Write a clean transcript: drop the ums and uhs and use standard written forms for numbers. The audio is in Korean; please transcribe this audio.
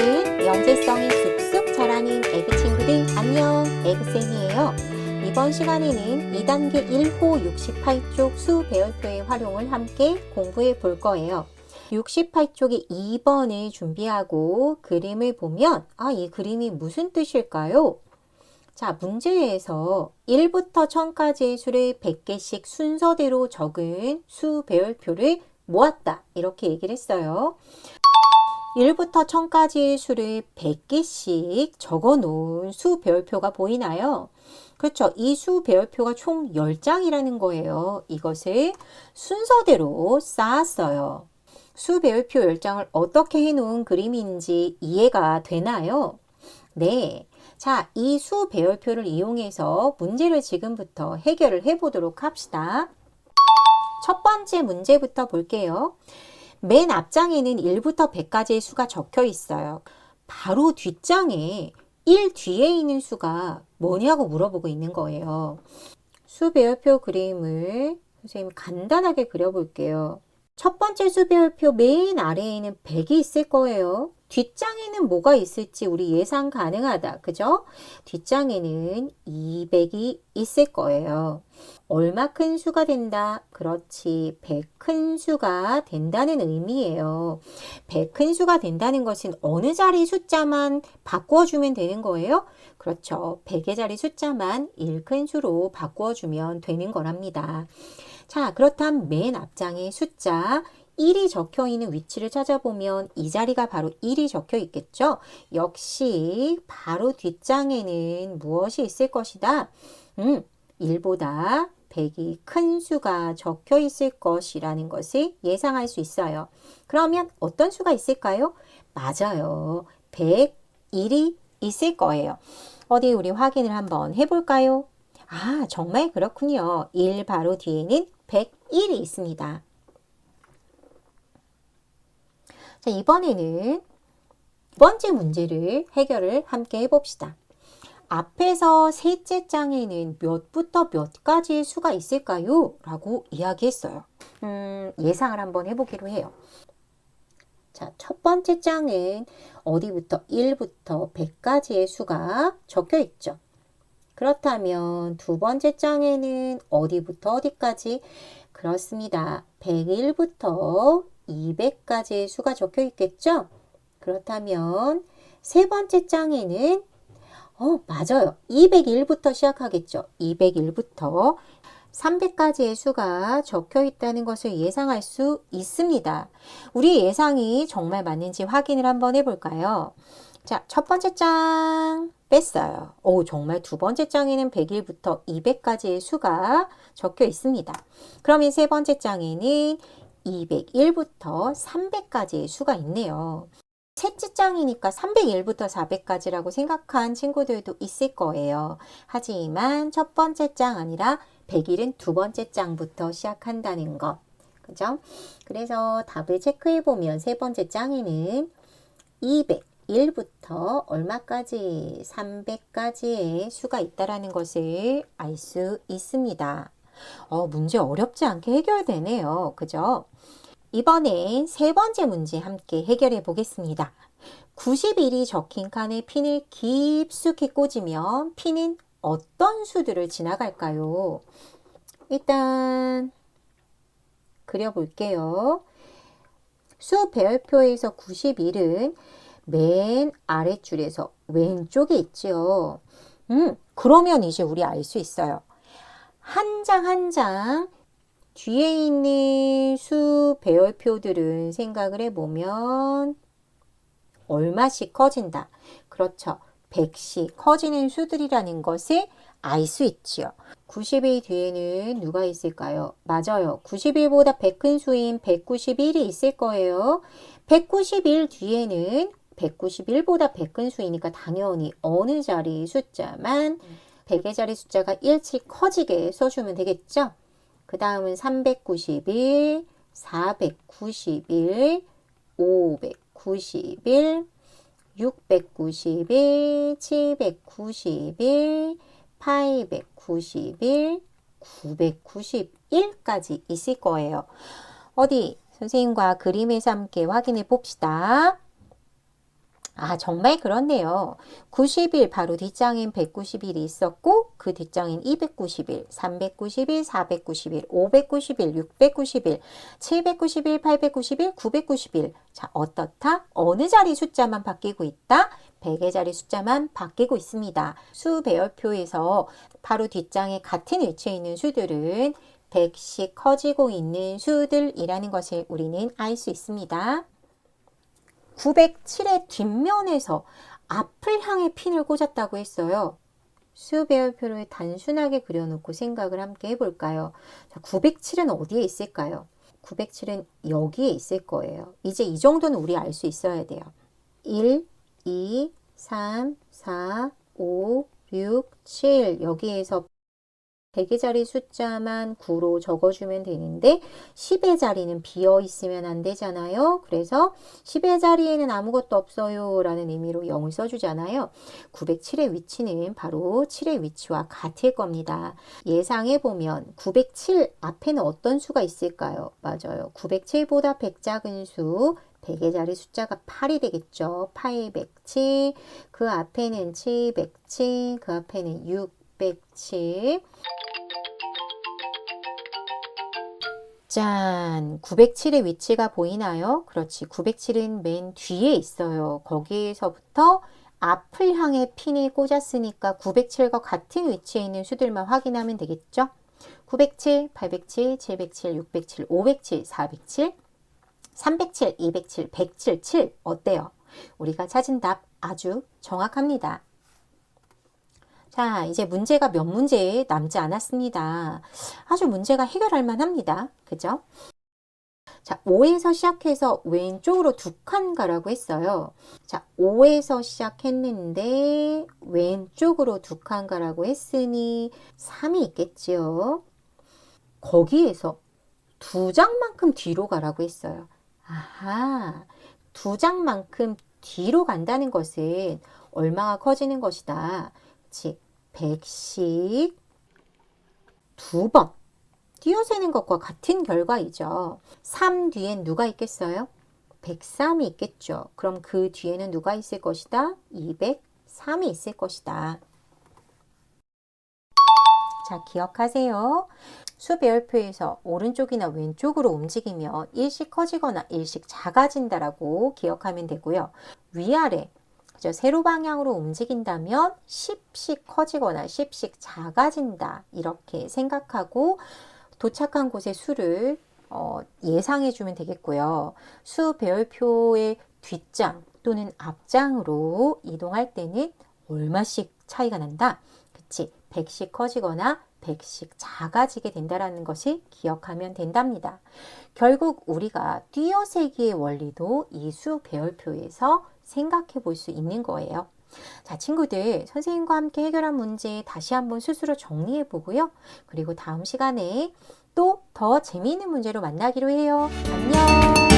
오늘은 연재성이 쑥쑥 자라는 에그 친구들 안녕, 에그쌤이에요. 이번 시간에는 2단계 1호 68쪽 수 배열표의 활용을 함께 공부해 볼 거예요. 68쪽의 2번을 준비하고 그림을 보면 이 그림이 무슨 뜻일까요? 자, 문제에서 1부터 1000까지의 수를 100개씩 순서대로 적은 수 배열표를 모았다. 이렇게 얘기를 했어요. 1부터 1000까지의 수를 100개씩 적어 놓은 수 배열표가 보이나요? 그렇죠. 이 수 배열표가 총 10장이라는 거예요. 이것을 순서대로 쌓았어요. 수 배열표 10장을 어떻게 해놓은 그림인지 이해가 되나요? 네. 자, 이 수 배열표를 이용해서 문제를 지금부터 해결을 해보도록 합시다. 첫 번째 문제부터 볼게요. 맨 앞장에는 1부터 100까지의 수가 적혀 있어요. 바로 뒷장에 1 뒤에 있는 수가 뭐냐고 물어보고 있는 거예요. 수 배열표 그림을 선생님 간단하게 그려볼게요. 첫 번째 수 배열표 맨 아래에는 100이 있을 거예요. 뒷장에는 뭐가 있을지 우리 예상 가능하다. 그죠? 뒷장에는 200이 있을 거예요. 얼마 큰 수가 된다? 그렇지. 100 큰 수가 된다는 의미예요. 100 큰 수가 된다는 것은 어느 자리 숫자만 바꿔주면 되는 거예요? 그렇죠. 100의 자리 숫자만 1 큰 수로 바꿔주면 되는 거랍니다. 자, 그렇다면 맨 앞장에 숫자 1이 적혀 있는 위치를 찾아보면 이 자리가 바로 1이 적혀 있겠죠? 역시 바로 뒷장에는 무엇이 있을 것이다? 1보다 100이 큰 수가 적혀 있을 것이라는 것을 예상할 수 있어요. 그러면 어떤 수가 있을까요? 맞아요. 101이 있을 거예요. 어디 우리 확인을 한번 해볼까요? 정말 그렇군요. 1 바로 뒤에는 101이 있습니다. 자, 이번에는 두 번째 문제를 해결을 함께 해봅시다. 앞에서 셋째 장에는 몇부터 몇까지의 수가 있을까요? 라고 이야기했어요. 예상을 한번 해보기로 해요. 자, 첫 번째 장은 어디부터 1부터 100까지의 수가 적혀 있죠. 그렇다면 두 번째 장에는 어디부터 어디까지? 그렇습니다. 101부터 200까지의 수가 적혀 있겠죠? 그렇다면 세 번째 장에는 맞아요. 201부터 시작하겠죠. 201부터 300까지의 수가 적혀 있다는 것을 예상할 수 있습니다. 우리 예상이 정말 맞는지 확인을 한번 해볼까요? 자, 첫 번째 장 뺐어요. 정말 두 번째 장에는 101부터 200까지의 수가 적혀 있습니다. 그러면 세 번째 장에는 201부터 300까지의 수가 있네요. 셋째 장이니까 301부터 400까지라고 생각한 친구들도 있을 거예요. 하지만 첫 번째 장 아니라 101은 두 번째 장부터 시작한다는 것. 그죠? 그래서 답을 체크해보면 세 번째 장에는 201부터 얼마까지? 300까지의 수가 있다는 것을 알 수 있습니다. 문제 어렵지 않게 해결되네요. 그죠? 이번엔 세 번째 문제 함께 해결해 보겠습니다. 91이 적힌 칸에 핀을 깊숙이 꽂으면 핀은 어떤 수들을 지나갈까요? 일단 그려볼게요. 수 배열표에서 91은 맨 아랫줄에서 왼쪽에 있지요. 그러면 이제 우리 알 수 있어요. 한 장 한 장 뒤에 있는 수 배열표들은 생각을 해보면 얼마씩 커진다. 그렇죠. 100씩 커지는 수들이라는 것을 알 수 있지요. 90일 뒤에는 누가 있을까요? 맞아요. 91보다 100 큰 수인 191이 있을 거예요. 191 뒤에는 191보다 100 큰 수이니까 당연히 어느 자리 숫자만 100의 자리 숫자가 1씩 커지게 써주면 되겠죠? 그 다음은 391, 491, 591, 691, 791, 891, 991까지 있을 거예요. 어디 선생님과 그림에서 함께 확인해 봅시다. 아, 정말 그렇네요. 90일 바로 뒷장엔 190일이 있었고 그 뒷장엔 290일, 390일, 490일, 590일, 690일, 790일, 890일, 990일. 자, 어떻다? 어느 자리 숫자만 바뀌고 있다? 100의 자리 숫자만 바뀌고 있습니다. 수 배열표에서 바로 뒷장에 같은 위치에 있는 수들은 100씩 커지고 있는 수들이라는 것을 우리는 알 수 있습니다. 907의 뒷면에서 앞을 향해 핀을 꽂았다고 했어요. 수 배열표를 단순하게 그려놓고 생각을 함께 해볼까요? 자, 907은 어디에 있을까요? 907은 여기에 있을 거예요. 이제 이 정도는 우리 알 수 있어야 돼요. 1, 2, 3, 4, 5, 6, 7 여기에서 100의 자리 숫자만 9로 적어주면 되는데 10의 자리는 비어 있으면 안 되잖아요. 그래서 10의 자리에는 아무것도 없어요 라는 의미로 0을 써주잖아요. 907의 위치는 바로 7의 위치와 같을 겁니다. 예상해 보면 907 앞에는 어떤 수가 있을까요? 맞아요. 907보다 100 작은 수 100의 자리 숫자가 8이 되겠죠. 807, 그 앞에는 707, 그 앞에는 607. 짠! 907의 위치가 보이나요? 그렇지. 907은 맨 뒤에 있어요. 거기에서부터 앞을 향해 핀이 꽂았으니까 907과 같은 위치에 있는 수들만 확인하면 되겠죠? 907, 807, 707, 607, 507, 407, 307, 207, 107, 7 어때요? 우리가 찾은 답 아주 정확합니다. 자, 이제 문제가 몇 문제 남지 않았습니다. 아주 문제가 해결할 만합니다. 그죠? 자, 5에서 시작해서 왼쪽으로 두 칸 가라고 했어요. 자, 5에서 시작했는데 왼쪽으로 두 칸 가라고 했으니 3이 있겠지요. 거기에서 두 장만큼 뒤로 가라고 했어요. 아하, 두 장만큼 뒤로 간다는 것은 얼마가 커지는 것이다. 그치? 100씩 두 번 띄어세는 것과 같은 결과이죠. 3 뒤엔 누가 있겠어요? 103이 있겠죠. 그럼 그 뒤에는 누가 있을 것이다? 203이 있을 것이다. 자, 기억하세요. 수 배열표에서 오른쪽이나 왼쪽으로 움직이면 일씩 커지거나 일씩 작아진다라고 기억하면 되고요. 위아래 세로 방향으로 움직인다면 10씩 커지거나 10씩 작아진다 이렇게 생각하고 도착한 곳의 수를 예상해 주면 되겠고요. 수 배열표의 뒷장 또는 앞장으로 이동할 때는 얼마씩 차이가 난다? 그치? 100씩 커지거나 100씩 작아지게 된다는 것을 기억하면 된답니다. 결국 우리가 띄어세기의 원리도 이 수 배열표에서 생각해 볼 수 있는 거예요. 자, 친구들, 선생님과 함께 해결한 문제 다시 한번 스스로 정리해 보고요. 그리고 다음 시간에 또 더 재미있는 문제로 만나기로 해요. 안녕!